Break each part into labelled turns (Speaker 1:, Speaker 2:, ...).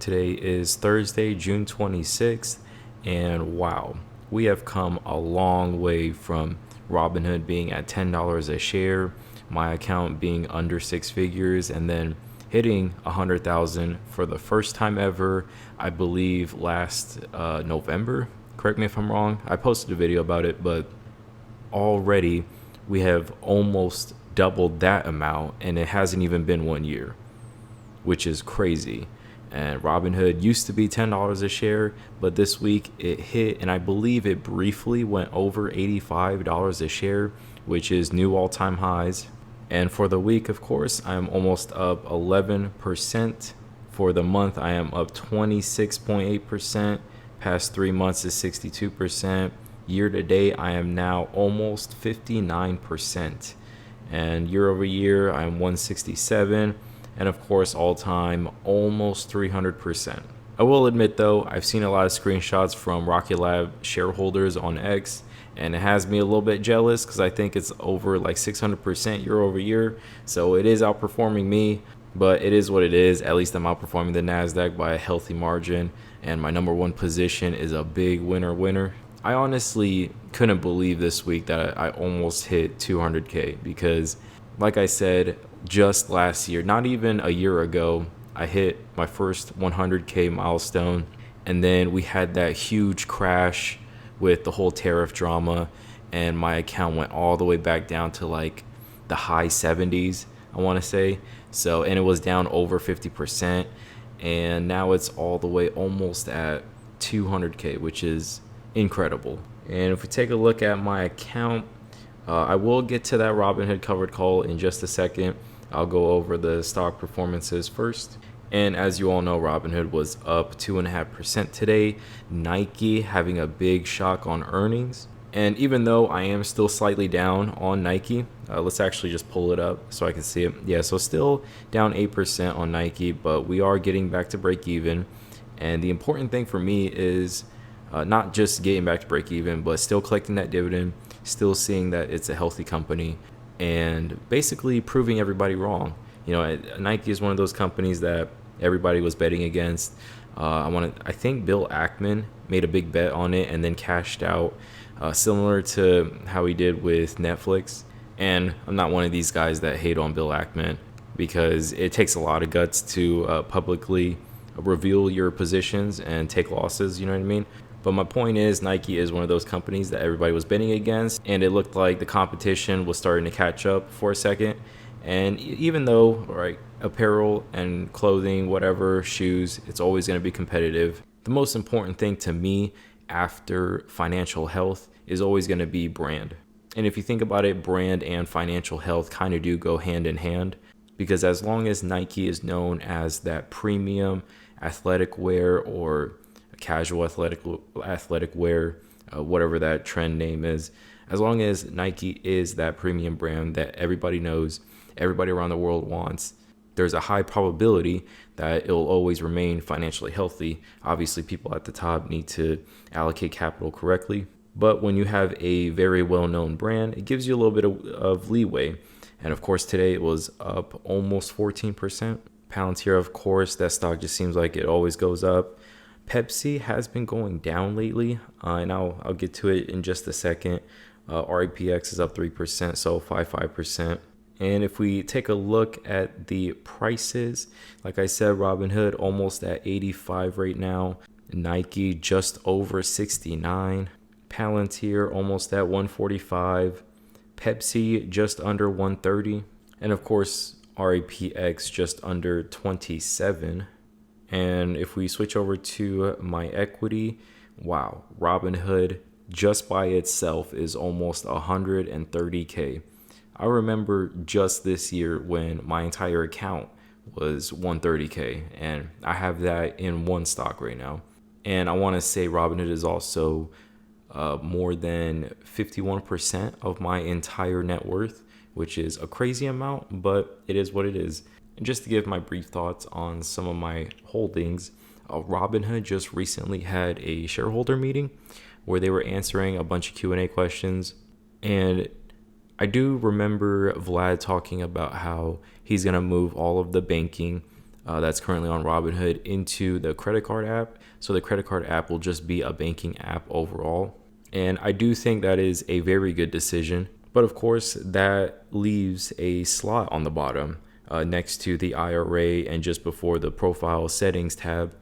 Speaker 1: Today is Thursday, June 26th, and wow, we have come a long way from Robinhood being at $10 a share, my account being under six figures, and then hitting 100,000 for the first time ever, I believe last November. Correct me if I'm wrong. I posted a video about it, but already we have almost doubled that amount, and it hasn't even been 1 year, which is crazy. And Robinhood used to be $10 a share, but this week it hit, and I believe it briefly went over $85 a share, which is new all-time highs. And for the week, of course, I'm almost up 11%. For the month, I am up 26.8%. Past 3 months is 62%. Year to date, I am now almost 59%. And year over year, I'm 167. And of course, all time, almost 300%. I will admit though, I've seen a lot of screenshots from Rocket Lab shareholders on X, and it has me a little bit jealous because I think it's over like 600% year over year. So it is outperforming me, but it is what it is. At least I'm outperforming the NASDAQ by a healthy margin, and my number one position is a big winner. I honestly couldn't believe this week that I almost hit 200K because, like I said, just last year, not even a year ago, I hit my first 100K milestone, and then we had that huge crash with the whole tariff drama, and my account went all the way back down to like the high 70s, I want to say. So, and it was down over 50%, and now it's all the way almost at 200K, which is incredible. And if we take a look at my account, I will get to that Robinhood covered call in just a second. I'll go over the stock performances first. And as you all know, Robinhood was up 2.5% today. Nike having a big shock on earnings. And even though I am still slightly down on Nike, let's actually just pull it up so I can see it. Yeah, so still down 8% on Nike, but we are getting back to break even. And the important thing for me is not just getting back to break even, but still collecting that dividend, still seeing that it's a healthy company, and basically proving everybody wrong. You know, Nike is one of those companies that everybody was betting against. I think Bill Ackman made a big bet on it and then cashed out, similar to how he did with Netflix. And I'm not one of these guys that hate on Bill Ackman because it takes a lot of guts to publicly reveal your positions and take losses, you know what I mean? But my point is, Nike is one of those companies that everybody was betting against, and it looked like the competition was starting to catch up for a second. And even though, right, apparel and clothing, whatever, shoes, it's always going to be competitive, the most important thing to me after financial health is always going to be brand. And if you think about it, brand and financial health kind of do go hand in hand, because as long as Nike is known as that premium athletic wear or casual athletic wear, whatever that trend name is, as long as Nike is that premium brand that everybody knows, everybody around the world wants, there's a high probability that it'll always remain financially healthy. Obviously, people at the top need to allocate capital correctly, but when you have a very well-known brand, it gives you a little bit of leeway. And of course, today it was up almost 14%. Palantir, of course, that stock just seems like it always goes up. Pepsi has been going down lately, and I'll get to it in just a second. REPX is up 3%, so 5%. And if we take a look at the prices, like I said, Robinhood almost at 85 right now. Nike just over 69. Palantir almost at 145. Pepsi just under 130. And of course, REPX just under 27. And if we switch over to my equity, wow, Robinhood just by itself is almost 130K. I remember just this year when my entire account was 130K, and I have that in one stock right now. And I want to say Robinhood is also more than 51% of my entire net worth, which is a crazy amount, but it is what it is. And just to give my brief thoughts on some of my holdings, Robinhood just recently had a shareholder meeting where they were answering a bunch of Q&A questions. And I do remember Vlad talking about how he's going to move all of the banking that's currently on Robinhood into the credit card app. So the credit card app will just be a banking app overall. And I do think that is a very good decision. But of course, that leaves a slot on the bottom next to the IRA and just before the profile settings tab.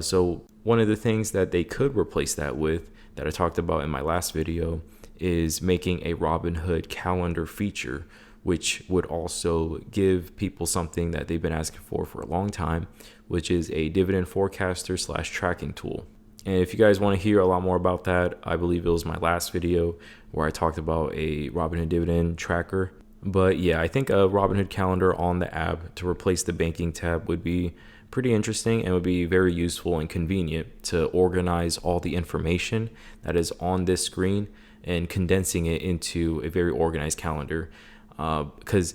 Speaker 1: So one of the things that they could replace that with, that I talked about in my last video, is making a Robinhood calendar feature, which would also give people something that they've been asking for a long time, which is a dividend forecaster / tracking tool. And if you guys want to hear a lot more about that, I believe it was my last video where I talked about a Robinhood dividend tracker. But yeah, I think a Robinhood calendar on the app to replace the banking tab would be pretty interesting and would be very useful and convenient to organize all the information that is on this screen and condensing it into a very organized calendar. Because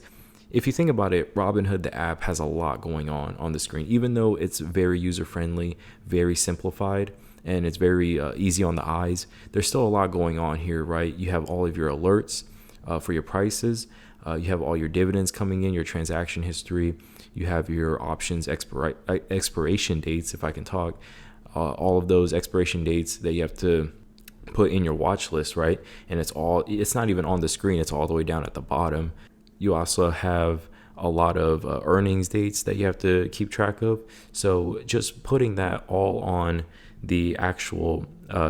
Speaker 1: if you think about it, Robinhood, the app, has a lot going on the screen. Even though it's very user-friendly, very simplified, and it's very easy on the eyes, there's still a lot going on here, right? You have all of your alerts for your prices. You have all your dividends coming in, your transaction history. You have your options expiration dates, if I can talk. All of those expiration dates that you have to put in your watch list, right? And it's not even on the screen, it's all the way down at the bottom. You also have a lot of earnings dates that you have to keep track of. So just putting that all on the actual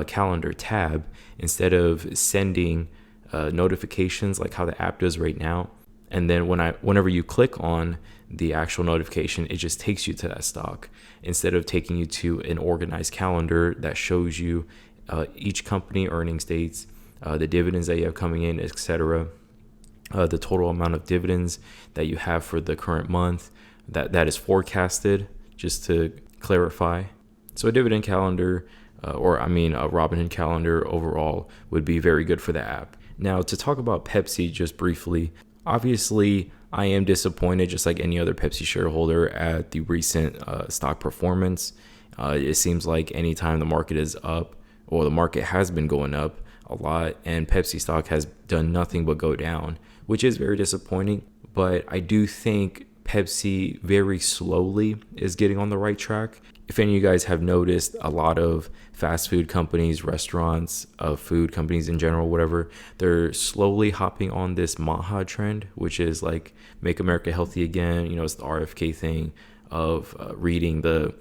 Speaker 1: calendar tab instead of sending notifications like how the app does right now. And then whenever you click on the actual notification, it just takes you to that stock instead of taking you to an organized calendar that shows you each company earnings dates, the dividends that you have coming in, etc., the total amount of dividends that you have for the current month that is forecasted, just to clarify. So a dividend calendar, a Robinhood calendar overall would be very good for the app. Now, to talk about Pepsi just briefly, obviously I am disappointed, just like any other Pepsi shareholder, at the recent stock performance. It seems like anytime the market is up, or the market has been going up a lot, and Pepsi stock has done nothing but go down, which is very disappointing. But I do think Pepsi very slowly is getting on the right track. If any of you guys have noticed, a lot of fast food companies, restaurants, food companies in general, whatever, they're slowly hopping on this MAHA trend, which is like Make America Healthy Again. You know, it's the RFK thing of reading the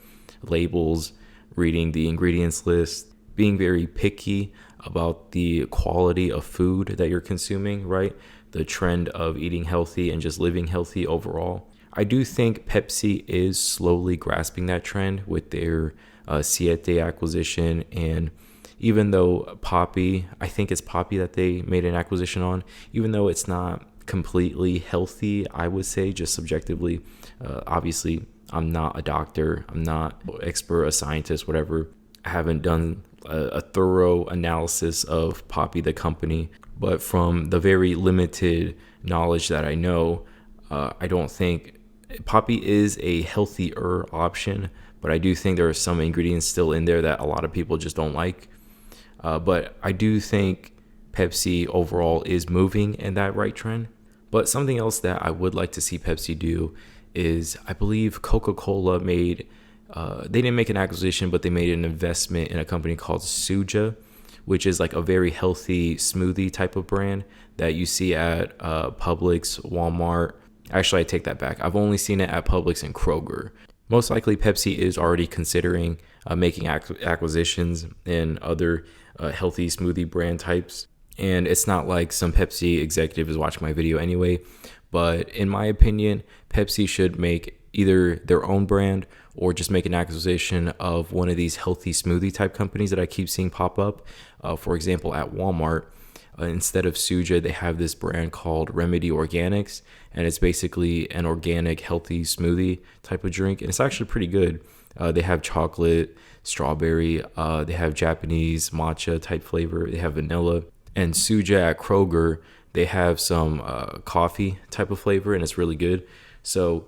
Speaker 1: labels, reading the ingredients list, being very picky about the quality of food that you're consuming, right? The trend of eating healthy and just living healthy overall. I do think Pepsi is slowly grasping that trend with their Siete acquisition. And even though I think it's Poppy that they made an acquisition on, even though it's not completely healthy, I would say, just subjectively, obviously, I'm not a doctor, I'm not an expert, a scientist, whatever. I haven't done a thorough analysis of Poppy, the company. But from the very limited knowledge that I know, I don't think Poppy is a healthier option, but I do think there are some ingredients still in there that a lot of people just don't like. But I do think Pepsi overall is moving in that right trend. But something else that I would like to see Pepsi do is, I believe Coca-Cola they didn't make an acquisition, but they made an investment in a company called Suja, which is like a very healthy smoothie type of brand that you see at Publix, Walmart. Actually, I take that back. I've only seen it at Publix and Kroger. Most likely, Pepsi is already considering making acquisitions in other healthy smoothie brand types. And it's not like some Pepsi executive is watching my video anyway. But in my opinion, Pepsi should make either their own brand or just make an acquisition of one of these healthy smoothie type companies that I keep seeing pop up. For example, at Walmart, instead of Suja, they have this brand called Remedy Organics, and it's basically an organic healthy smoothie type of drink, and it's actually pretty good. They have chocolate, strawberry, they have Japanese matcha type flavor, they have vanilla. And Suja at Kroger, they have some coffee type of flavor, and it's really good. So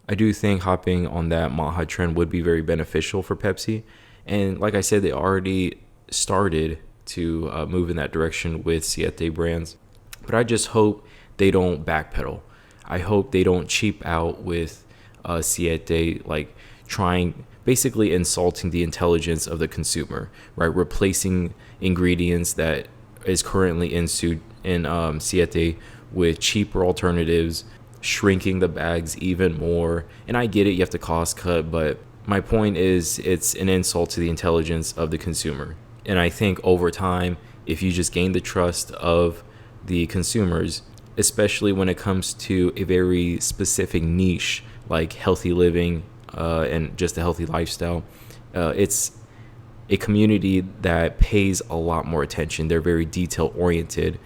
Speaker 1: I do think hopping on that Maha trend would be very beneficial for Pepsi. And like I said, they already started to move in that direction with Siete brands. But I just hope they don't backpedal. I hope they don't cheap out with Siete, like basically insulting the intelligence of the consumer, right? Replacing ingredients that is currently in Siete with cheaper alternatives, shrinking the bags even more. And I get it, you have to cost cut, but my point is it's an insult to the intelligence of the consumer. And I think over time, if you just gain the trust of the consumers, especially when it comes to a very specific niche like healthy living and just a healthy lifestyle, it's a community that pays a lot more attention. They're very detail oriented,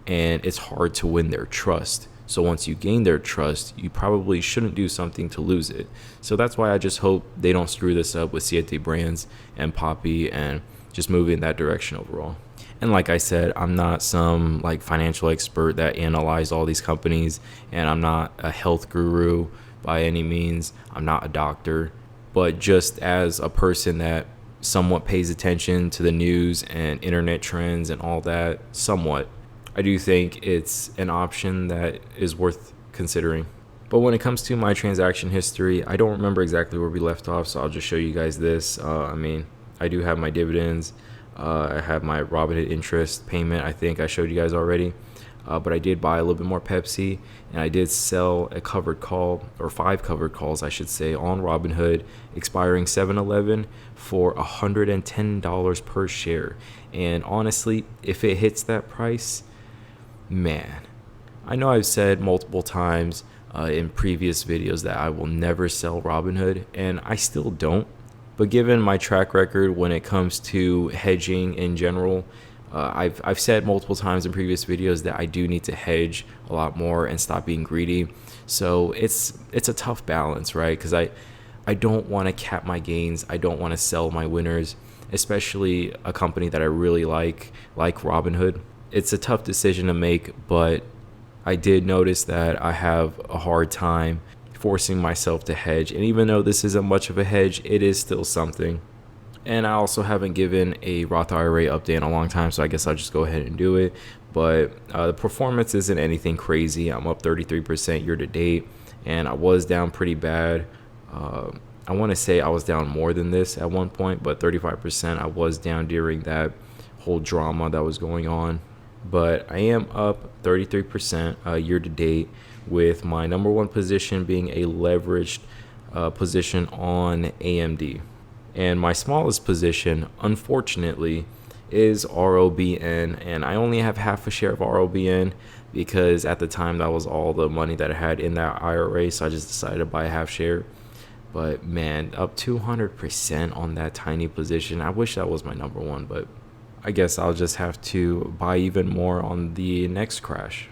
Speaker 1: and it's hard to win their trust. So once you gain their trust, you probably shouldn't do something to lose it. So that's why I just hope they don't screw this up with Siete Brands and Poppy and just move in that direction overall. And like I said, I'm not some like financial expert that analyzed all these companies, and I'm not a health guru by any means. I'm not a doctor, but just as a person that somewhat pays attention to the news and internet trends and all that, somewhat, I do think it's an option that is worth considering. But when it comes to my transaction history, I don't remember exactly where we left off, so I'll just show you guys this. I do have my dividends. I have my Robinhood interest payment. I think I showed you guys already. But I did buy a little bit more Pepsi, and I did sell a covered call, or 5 covered calls, I should say, on Robinhood, expiring 7-11 for $110 per share. And honestly, if it hits that price, man, I know I've said multiple times in previous videos that I will never sell Robinhood, and I still don't. But given my track record when it comes to hedging in general, I've said multiple times in previous videos that I do need to hedge a lot more and stop being greedy. So it's a tough balance, right? Because I don't want to cap my gains. I don't want to sell my winners, especially a company that I really like Robinhood. It's a tough decision to make, but I did notice that I have a hard time forcing myself to hedge. And even though this isn't much of a hedge, it is still something. And I also haven't given a Roth IRA update in a long time, so I guess I'll just go ahead and do it. But the performance isn't anything crazy. I'm up 33% year to date, and I was down pretty bad. I want to say I was down more than this at one point, but 35% I was down during that whole drama that was going on. But I am up 33% year to date, with my number one position being a leveraged position on AMD. And my smallest position, unfortunately, is ROBN, and I only have half a share of ROBN because at the time that was all the money that I had in that IRA, so I just decided to buy a half share. But man, up 200% on that tiny position. I wish that was my number one, but I guess I'll just have to buy even more on the next crash.